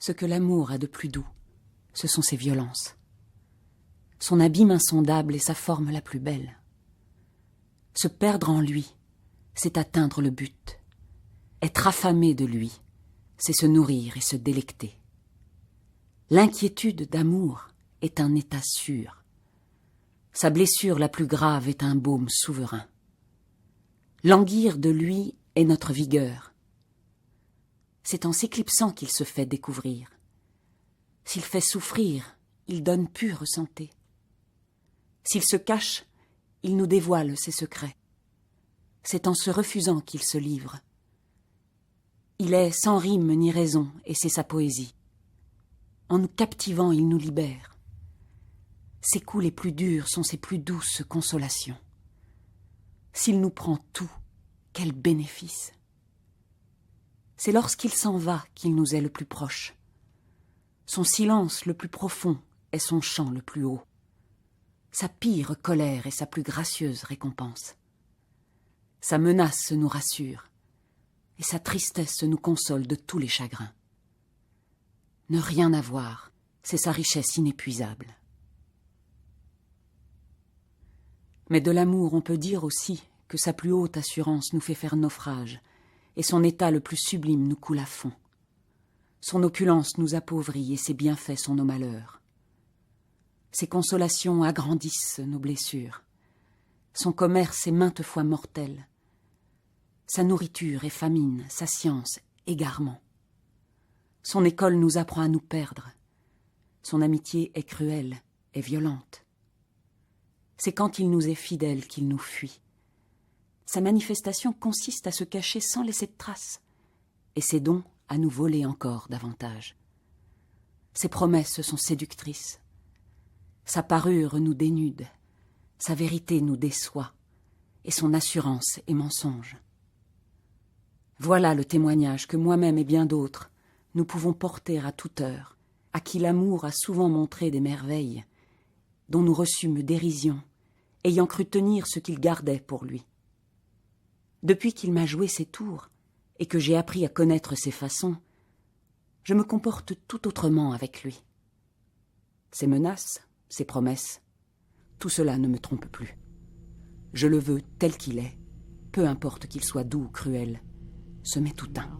Ce que l'amour a de plus doux, ce sont ses violences. Son abîme insondable est sa forme la plus belle. Se perdre en lui, c'est atteindre le but. Être affamé de lui, c'est se nourrir et se délecter. L'inquiétude d'amour est un état sûr. Sa blessure la plus grave est un baume souverain. Languir de lui est notre vigueur. C'est en s'éclipsant qu'il se fait découvrir. S'il fait souffrir, il donne pure santé. S'il se cache, il nous dévoile ses secrets. C'est en se refusant qu'il se livre. Il est sans rime ni raison, et c'est sa poésie. En nous captivant, il nous libère. Ses coups les plus durs sont ses plus douces consolations. S'il nous prend tout, quel bénéfice! C'est lorsqu'il s'en va qu'il nous est le plus proche. Son silence le plus profond est son chant le plus haut. Sa pire colère est sa plus gracieuse récompense. Sa menace nous rassure, et sa tristesse nous console de tous les chagrins. Ne rien avoir, c'est sa richesse inépuisable. Mais de l'amour, on peut dire aussi que sa plus haute assurance nous fait faire naufrage, et son état le plus sublime nous coule à fond. Son opulence nous appauvrit, et ses bienfaits sont nos malheurs. Ses consolations agrandissent nos blessures. Son commerce est maintes fois mortel. Sa nourriture est famine, sa science égarement. Son école nous apprend à nous perdre. Son amitié est cruelle, est violente. C'est quand il nous est fidèle qu'il nous fuit. Sa manifestation consiste à se cacher sans laisser de traces, et ses dons à nous voler encore davantage. Ses promesses sont séductrices. Sa parure nous dénude, sa vérité nous déçoit, et son assurance est mensonge. Voilà le témoignage que moi-même et bien d'autres, nous pouvons porter à toute heure, à qui l'amour a souvent montré des merveilles, dont nous reçûmes dérision, ayant cru tenir ce qu'il gardait pour lui. Depuis qu'il m'a joué ses tours, et que j'ai appris à connaître ses façons, je me comporte tout autrement avec lui. Ses menaces, ses promesses, tout cela ne me trompe plus. Je le veux tel qu'il est, peu importe qu'il soit doux ou cruel, ce m'est tout un.